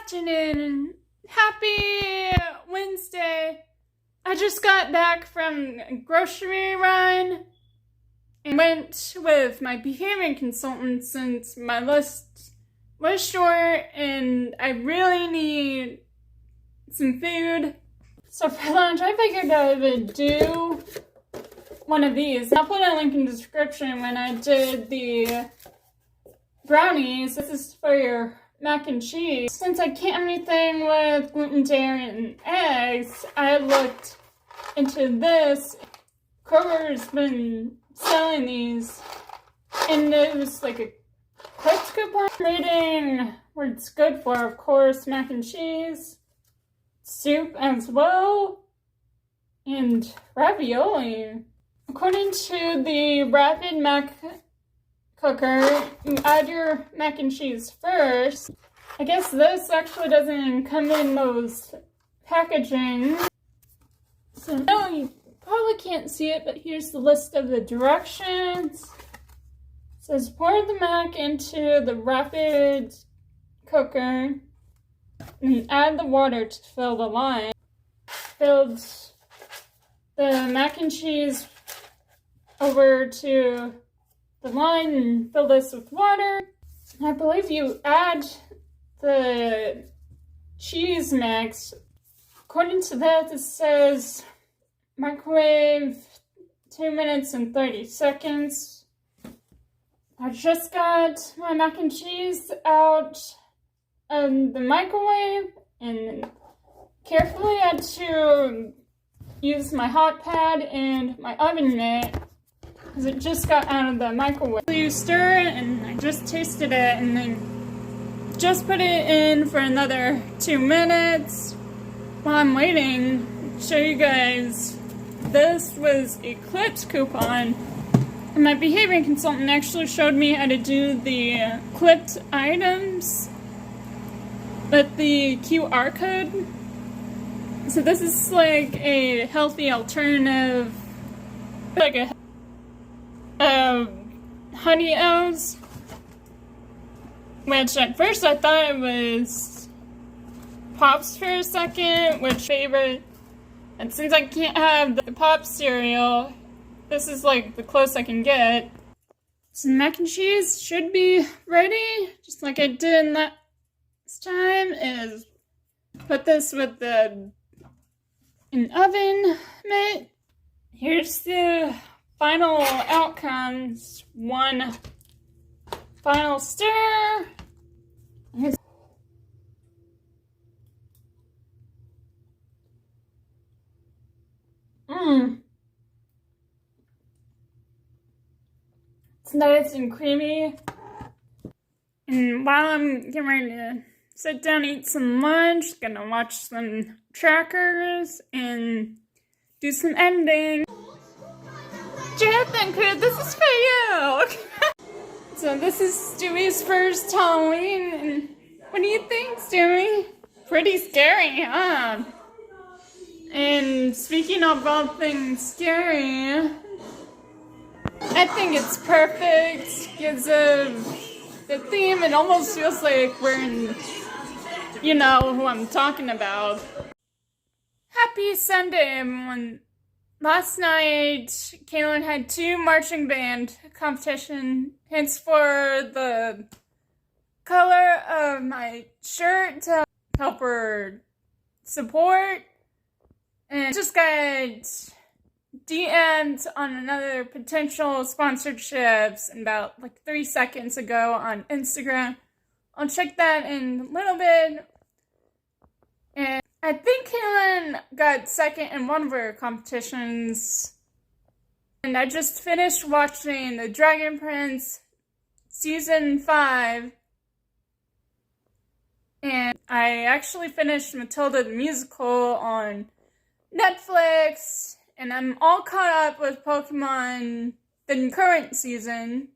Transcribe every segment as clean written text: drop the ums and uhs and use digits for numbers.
afternoon. Happy Wednesday. I just got back from a grocery run and went with my behavior consultant since my list was short and I really need some food. So for lunch, I figured I would do one of these. I'll put a link in the description when I did the brownies. This is for your mac and cheese. Since I can't have anything with gluten, dairy, and eggs, I looked into this. Kroger's been selling these, and it was like a Clips coupon rating what it's good for. Of course, mac and cheese, soup as well, and ravioli. According to the Rapid Mac Cooker, you add your mac and cheese first. I guess this actually doesn't come in those packaging. So no, you probably can't see it, but here's the list of the directions. It says pour the mac into the Rapid Cooker and add the water to fill the line. Filled the mac and cheese over to the line and fill this with water. I believe you add the cheese mix. According to that, it says microwave 2 minutes and 30 seconds. I just got my mac and cheese out of the microwave and carefully had to use my hot pad and my oven mitt because it just got out of the microwave. You stir it, and I just tasted it, and then just put it in for another 2 minutes. While I'm waiting, show you guys, this was a Clips coupon, and my behavior consultant actually showed me how to do the clipped items with the QR code. So this is like a healthy alternative, like a Honey O's, which at first I thought it was Pops for a second, which favorite, and since I can't have the Pop cereal, this is like the closest I can get. So mac and cheese should be ready, just like I did last time, is put this with an oven mitt. Here's the final outcomes. One final stir. It's nice and creamy. And while I'm getting ready to sit down and eat some lunch, gonna watch some trackers and do some editing. Jonathan, this is for you! So this is Stewie's first Halloween, and what do you think, Stewie? Pretty scary, huh? And speaking of all things scary, I think it's perfect because of the theme. It almost feels like we're in, you know who I'm talking about. Happy Sunday, everyone. Last night, Kaelin had 2 marching band competition, hence for the color of my shirt to help her support. And just got DM'd on another potential sponsorships about like 3 seconds ago on Instagram. I'll check that in a little bit. And I think Kaelin got second in one of her competitions. And I just finished watching The Dragon Prince Season 5. And I actually finished Matilda the Musical on Netflix. And I'm all caught up with Pokemon the current season.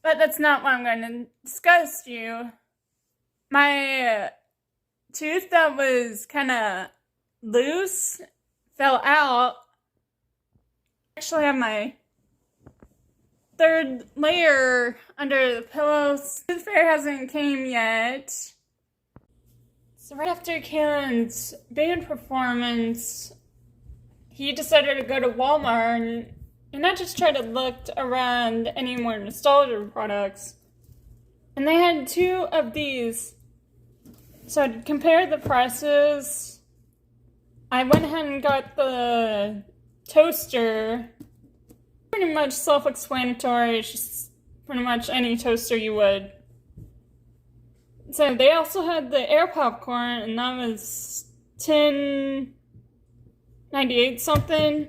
But that's not what I'm going to discuss to you. My tooth that was kind of loose fell out. I actually have my 3rd layer under the pillows. Tooth fairy hasn't came yet. So right after Kaelin's band performance, he decided to go to Walmart and not just try to look around any more nostalgia products. And they had two of these. So to compare the prices, I went ahead and got the toaster. Pretty much self-explanatory, it's just pretty much any toaster you would. So they also had the air popcorn, and that was $10.98 something.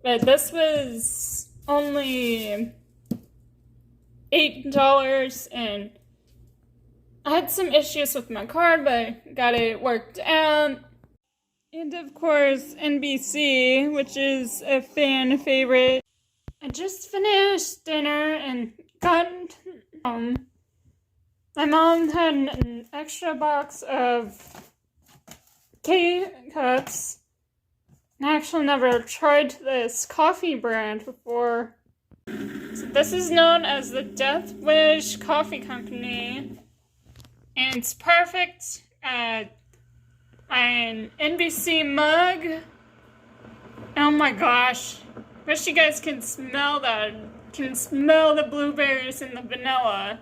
But this was only $8, and I had some issues with my card, but I got it worked out. And of course, NBC, which is a fan favorite. I just finished dinner and got home. My mom had an extra box of K-Cups. I actually never tried this coffee brand before. So this is known as the Death Wish Coffee Company. And it's perfect. An NBC mug. Oh my gosh. Wish you guys can smell that. Can smell the blueberries and the vanilla.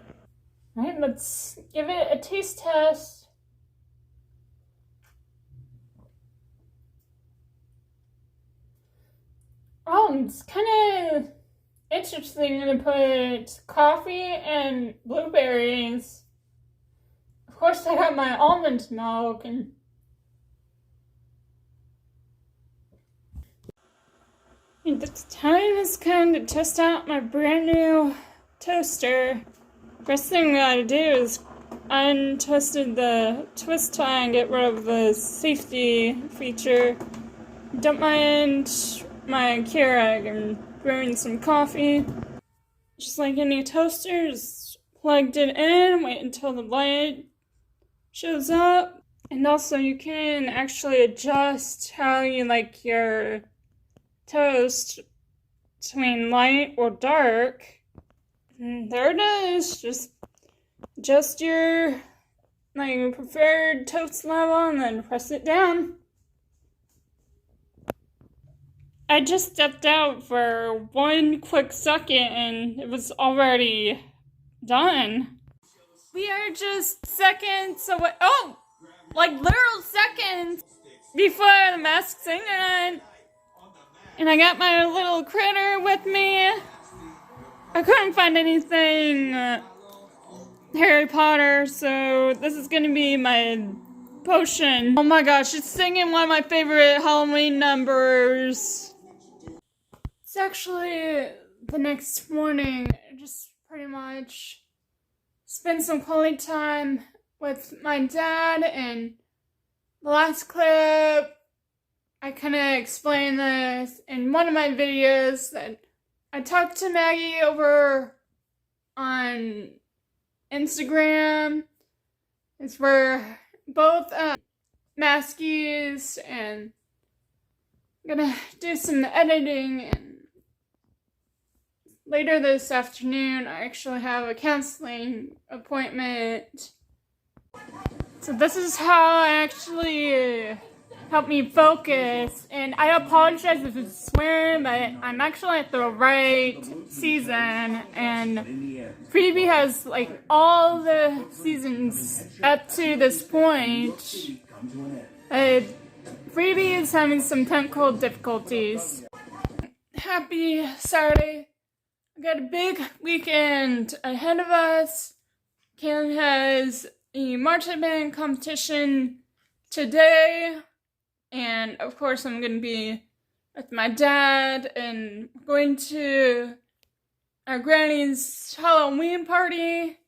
Alright, let's give it a taste test. Oh, it's kind of interesting to put coffee and blueberries. Of course, I got my almond milk and this time has come to test out my brand new toaster. First thing we gotta do is untwist the twist tie and get rid of the safety feature. Don't mind my Keurig and brewing some coffee. Just like any toaster, just plugged it in, wait until the light shows up. And also you can actually adjust how you like your toast between light or dark. And there it is. Just adjust your preferred toast level and then press it down. I just stepped out for one quick second and it was already done. We are just seconds away. Oh! Like literal seconds before the Masked Singer. And I got my little critter with me. I couldn't find anything Harry Potter, so this is gonna be my potion. Oh my gosh, it's singing one of my favorite Halloween numbers. It's actually the next morning. I just pretty much spent some quality time with my dad, and the last clip I kind of explained this in one of my videos that I talked to Maggie over on Instagram. It's where both Maskies, and I'm gonna do some editing, and later this afternoon I actually have a counseling appointment. So this is how I actually help me focus, and I apologize if it's swearing, but I'm actually at the right season, and Freebie has like all the seasons up to this point. Freebie is having some technical difficulties. Happy Saturday. I got a big weekend ahead of us. Kaelin has a marching band competition today. And of course I'm going to be with my dad and going to our granny's Halloween party.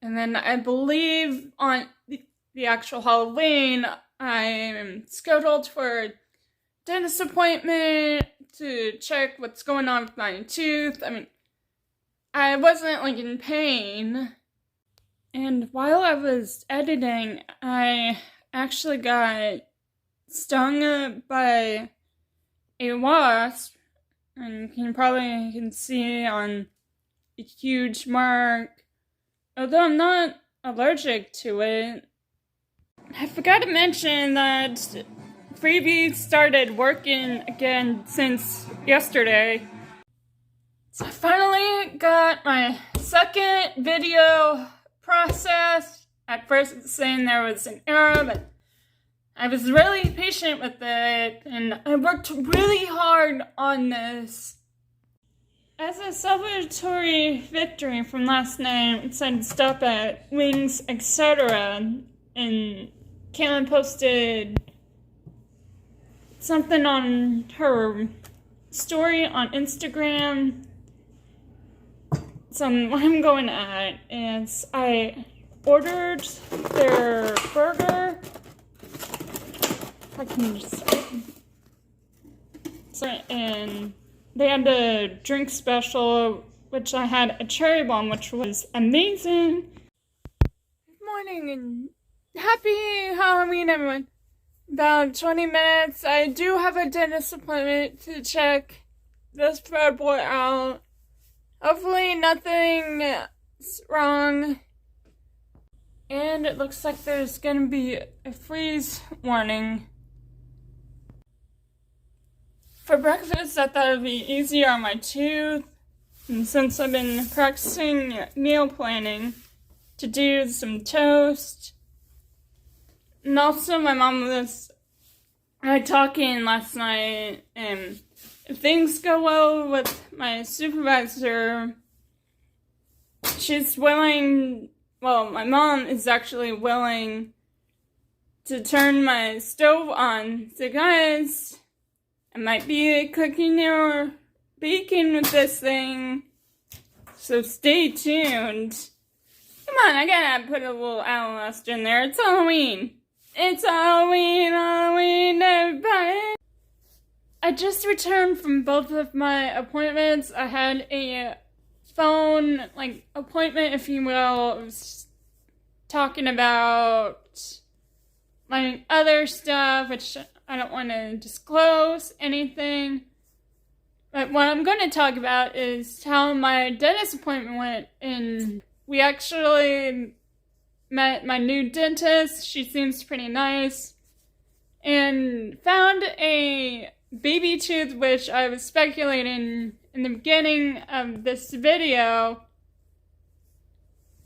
And then I believe on the actual Halloween, I'm scheduled for a dentist appointment to check what's going on with my tooth. I mean, I wasn't like in pain. And while I was editing, I actually got stung by a wasp, and you can see on a huge mark. Although I'm not allergic to it, I forgot to mention that freebies started working again since yesterday. So I finally got my second video processed. At first it was saying there was an error, but I was really patient with it, and I worked really hard on this. As a celebratory victory from last night, it said stop at wings, etc. And Kaelin posted something on her story on Instagram. So what I'm going at is I ordered their burger. I can just... And they had a drink special, which I had a cherry bomb, which was amazing. Good morning and happy Halloween, everyone. About 20 minutes. I do have a dentist appointment to check this bad boy out. Hopefully nothing's wrong. And it looks like there's gonna be a freeze warning. For breakfast, I thought it would be easier on my tooth. And since I've been practicing meal planning, to do some toast. And also my mom was talking last night, and if things go well with my supervisor, she's willing, well, my mom is actually willing to turn my stove on. So guys, I might be cooking or baking with this thing, so stay tuned. Come on, I gotta put a little Alast in there. It's Halloween. It's Halloween, Halloween, everybody. I just returned from both of my appointments. I had a phone, appointment, if you will. I was talking about my other stuff, which I don't want to disclose anything. But what I'm going to talk about is how my dentist appointment went. And we actually met my new dentist. She seems pretty nice. And found a baby tooth, which I was speculating in the beginning of this video.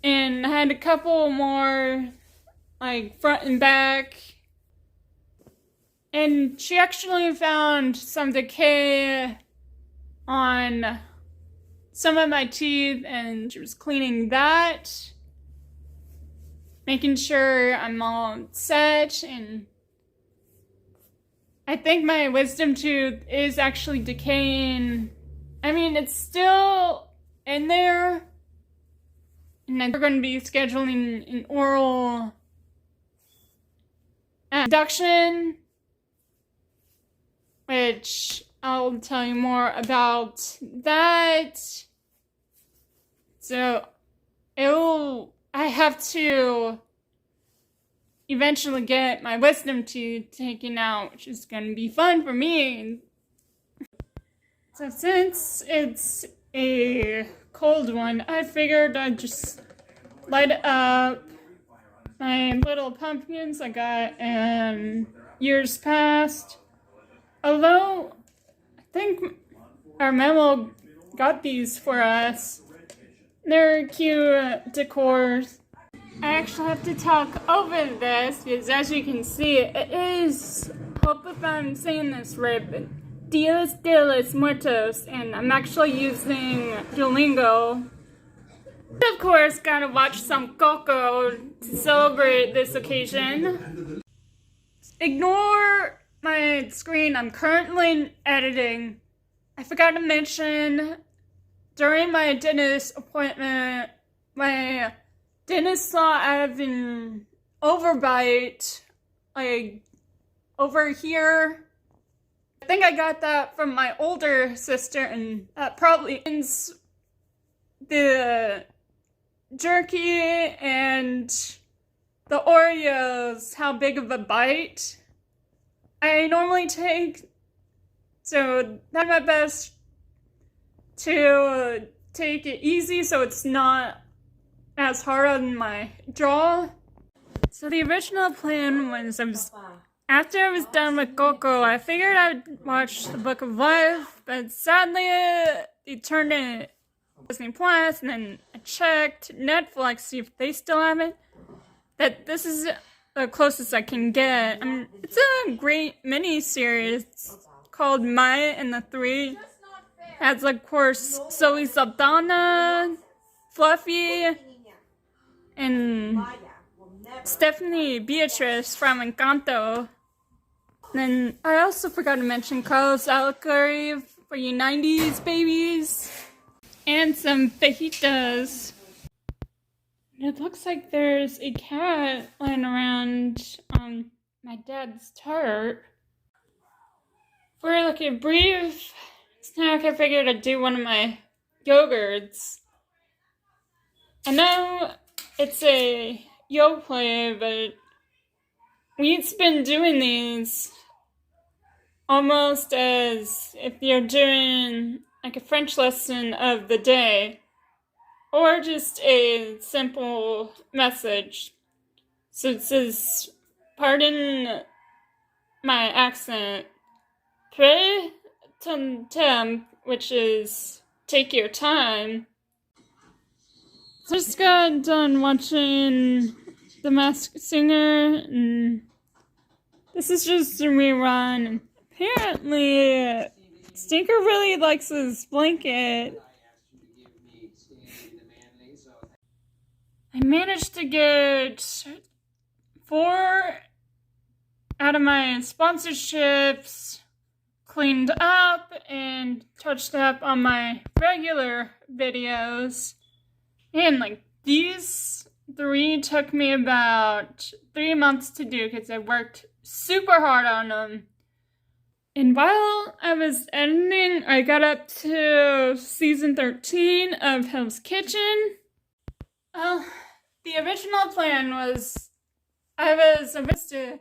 And I had a couple more, front and back. And she actually found some decay on some of my teeth, and she was cleaning that, making sure I'm all set. And I think my wisdom tooth is actually decaying. I mean, it's still in there, and we're going to be scheduling an oral induction, which I'll tell you more about that. So I have to eventually get my wisdom tooth taken out, which is going to be fun for me. So since it's a cold one, I figured I'd just light up my little pumpkins I got in years past. Although, I think our memo got these for us. They're cute decors. I actually have to talk over this because, as you can see, it is, hope if I'm saying this right, but Dias de los Muertos, and I'm actually using Duolingo. Of course, gotta watch some Coco to celebrate this occasion. Ignore my screen, I'm currently editing. I forgot to mention, during my dentist appointment, my dentist saw I have an overbite, over here. I think I got that from my older sister, and that probably means the jerky and the Oreos, how big of a bite I normally take. So that's my best to take it easy so it's not as hard on my jaw. So the original plan was after I was done with Coco, I figured I'd watch The Book of Life, but sadly they turned it Disney Plus, and then I checked Netflix, see if they still have it. That this is the closest I can get. It's a great mini-series called Maya and the Three. Has, of course, Zoe Saldana, Fluffy, and Stephanie Beatrice from Encanto. Then I also forgot to mention Carlos Alacari for you 90s babies. And some fajitas. It looks like there's a cat lying around my dad's tarp. For like a brief snack, I figured I'd do one of my yogurts. I know it's a Yoplait, but we've been doing these almost as if you're doing like a French lesson of the day, or just a simple message. So it says, pardon my accent, prends ton temps, which is take your time. So I just got done watching The Masked Singer, and this is just a rerun. Apparently, Stinker really likes his blanket. I managed to get 4 out of my sponsorships cleaned up and touched up on my regular videos. And like these 3 took me about 3 months to do because I worked super hard on them. And while I was editing, I got up to season 13 of Hell's Kitchen. The original plan was I was supposed to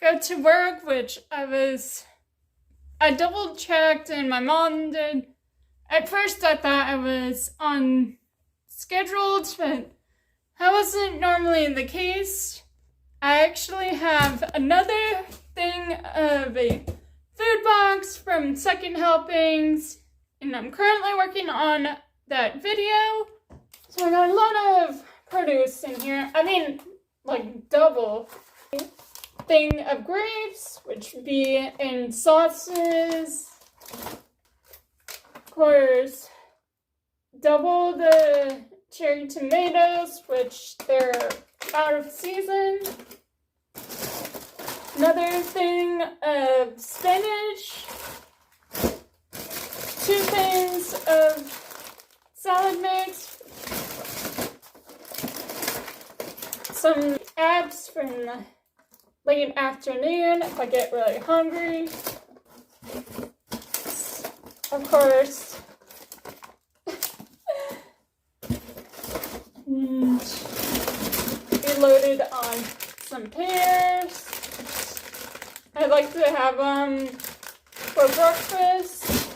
go to work, which I double checked and my mom did. At first I thought I was on scheduled, but that wasn't normally the case. I actually have another thing of a food box from Second Helpings, and I'm currently working on that video. So I got a lot of produce in here. I mean, like double thing of grapes, which would be in sauces. Of course, double the cherry tomatoes, which they're out of season. Another thing of spinach. 2 things of salad mix. Some apps from the late afternoon if I get really hungry. Of course. And be loaded on some pears. I like to have them for breakfast.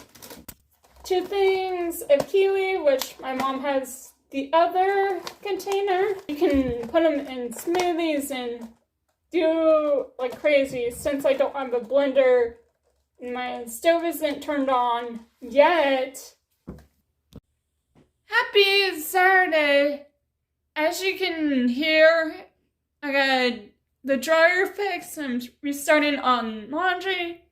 2 things of kiwi, which my mom has the other container. You can put them in smoothies and do like crazy. Since I don't have a blender and my stove isn't turned on yet. Happy Saturday! As you can hear, I got the dryer fixed. I'm restarting on laundry.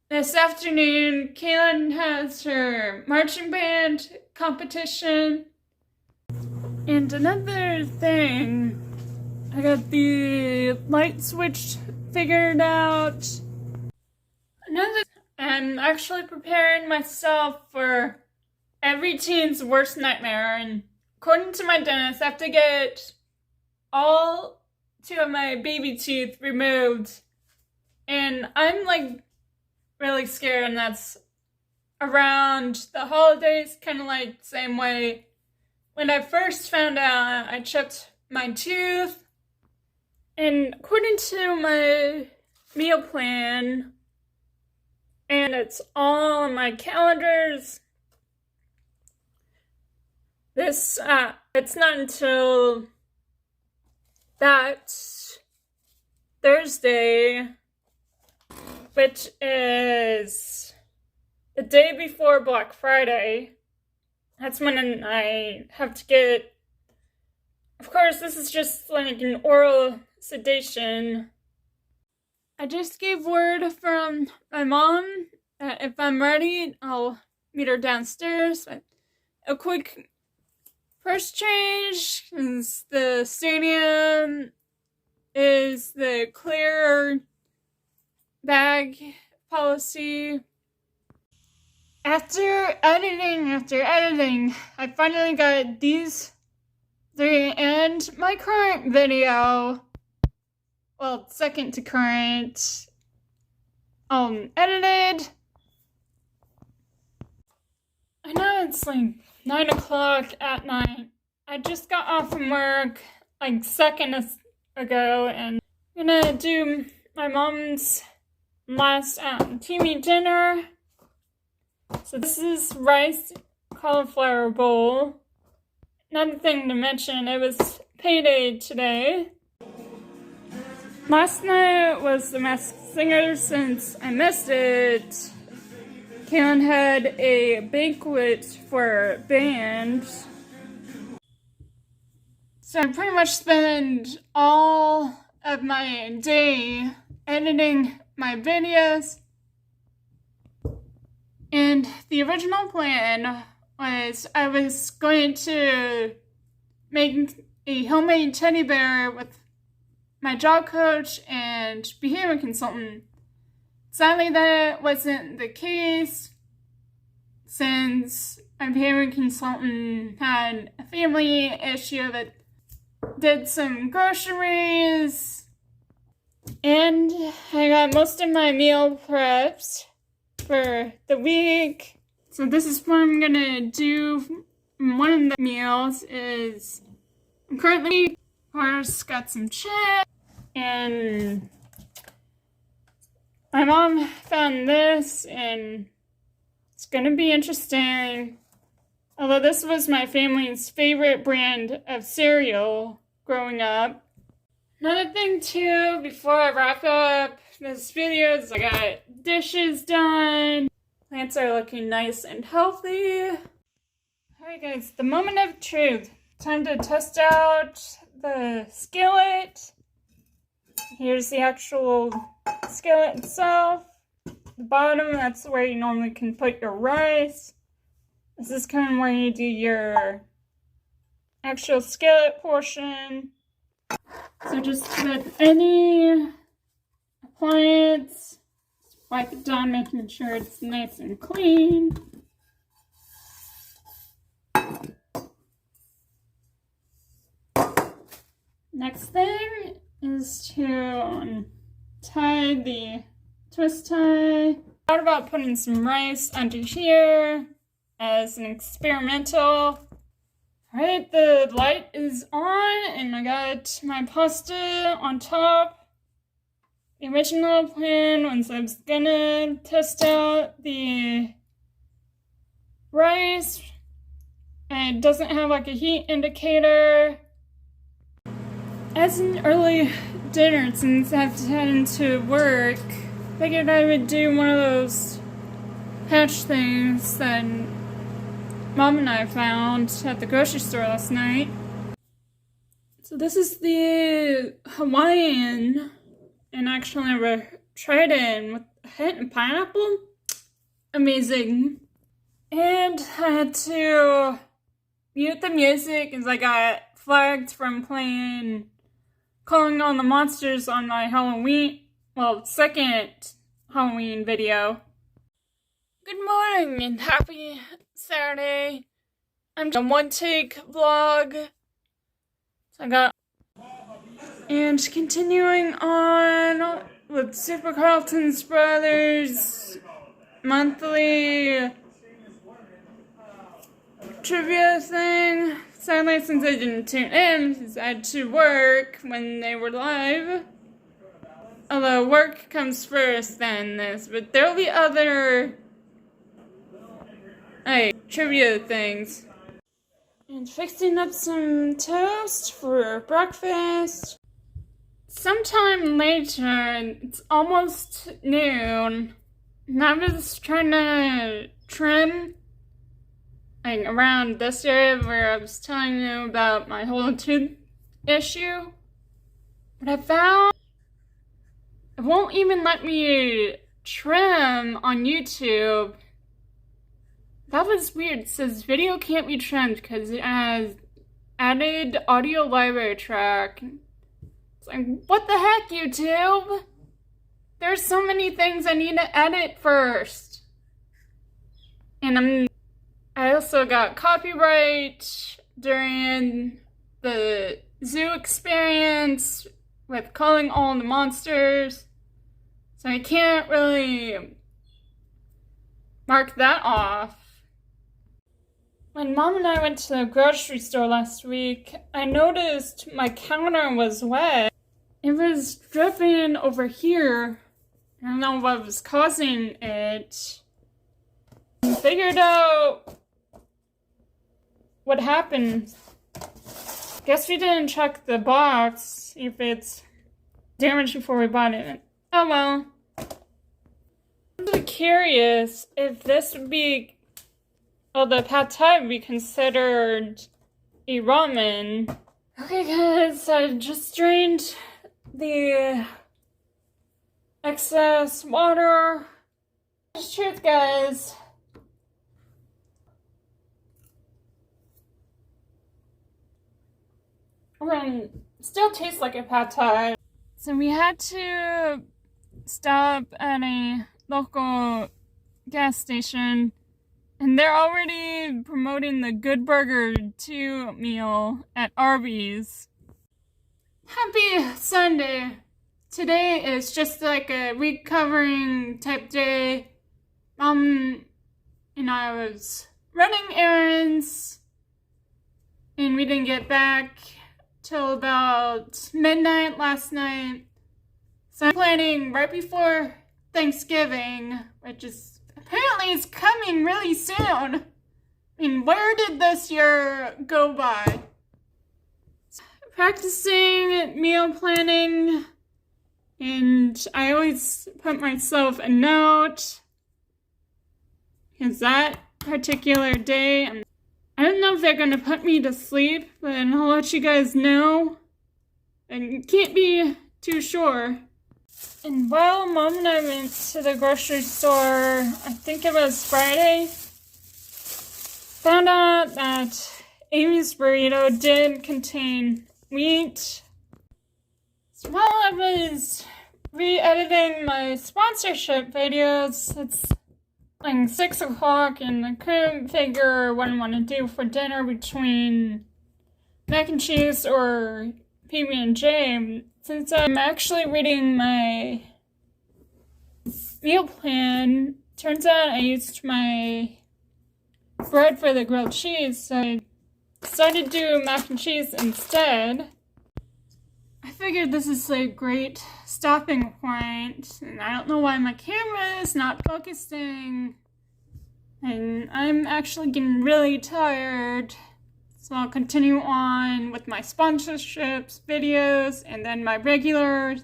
This afternoon, Kaelin has her marching band competition. And another thing, I got the light switch figured out. I'm actually preparing myself for every teen's worst nightmare. And according to my dentist, I have to get all 2 of my baby teeth removed. And I'm like really scared, and that's around the holidays, kind of like the same way when I first found out I chipped my tooth. And according to my meal plan, and it's all on my calendars, it's not until that Thursday, which is the day before Black Friday, that's when I have to get, of course, this is just like an oral sedation. I just gave word from my mom that if I'm ready, I'll meet her downstairs. A quick first change is the stadium is the clear bag policy. After editing, I finally got these three and my current video, well, second to current, edited. I know it's like 9 o'clock at night. I just got off from work like seconds ago and I'm gonna do my mom's last TV dinner. So this is rice cauliflower bowl. Another thing to mention, it was payday today. Last night was The Masked Singer. Since I missed it, Kaelin had a banquet for bands. So I pretty much spend all of my day editing my videos. And the original plan was I was going to make a homemade teddy bear with my job coach and behavior consultant. Sadly, that wasn't the case since my behavior consultant had a family issue that did some groceries, and I got most of my meal prepped for the week. So this is what I'm gonna do. One of the meals is I'm currently, of course, got some chips, and my mom found this, and it's gonna be interesting. Although this was my family's favorite brand of cereal growing up. Another thing too, before I wrap up this video, is I got dishes done. Plants are looking nice and healthy. Alright guys, the moment of truth. Time to test out the skillet. Here's the actual skillet itself. The bottom, that's where you normally can put your rice. This is kind of where you do your actual skillet portion. So just with any appliance, wipe it down, making sure it's nice and clean. Next thing is to tie the twist tie. I thought about putting some rice under here as an experimental. Alright, the light is on and I got my pasta on top. The original plan was I was gonna test out the rice. And it doesn't have like a heat indicator. As an early dinner, since I have to head into work, figured I would do one of those hatch things that Mom and I found at the grocery store last night. So this is the Hawaiian, and actually I never tried it with a hint of pineapple. Amazing. And I had to mute the music as I got flagged from playing Calling All the Monsters on my Halloween, well, second Halloween video. Good morning and happy Saturday. I'm doing a one-take vlog. So I got, and continuing on with Super Carlton's Brothers monthly trivia thing. Sadly, since I didn't tune in, because I had to work when they were live. Although work comes first than this, but there'll be other trivia things. And fixing up some toast for breakfast. sometime later, it's almost noon, and I was trying to trim like around this area where I was telling you about my whole tooth issue. But I found it won't even let me trim on YouTube. That was weird. It says video can't be trimmed because it has added audio library track. It's like, what the heck, YouTube? There's so many things I need to edit first. And I also got copyright during the zoo experience with calling all the monsters. So I can't really mark that off. When Mom and I went to the grocery store last week, I noticed my counter was wet. It was dripping over here. I don't know what was causing it. I figured out what happened. Guess we didn't check the box if it's damaged before we bought it. Oh well. I'm really curious if this would be, the pad thai would be considered a ramen. Okay guys, I just drained the excess water. Just truth guys. Still tastes like a pad thai. So we had to stop at a local gas station, and they're already promoting the Good Burger 2 meal at Arby's. Happy Sunday! Today is just like a recovering type day. And I was running errands, and we didn't get back till about midnight last night. So I'm planning right before Thanksgiving, which is apparently is coming really soon. I mean, where did this year go by? Practicing meal planning, and I always put myself a note, because that particular day, I don't know if they're gonna put me to sleep, but I'll let you guys know. I can't be too sure. And while Mom and I went to the grocery store, I think it was Friday, found out that Amy's burrito did contain wheat. So while I was re-editing my sponsorship videos, it's like 6 o'clock, and I couldn't figure what I want to do for dinner between mac and cheese or PB&J. Since I'm actually reading my meal plan, turns out I used my bread for the grilled cheese, so I decided to do mac and cheese instead. I figured this is a great stopping point, and I don't know why my camera is not focusing, and I'm actually getting really tired, so I'll continue on with my sponsorships videos and then my regular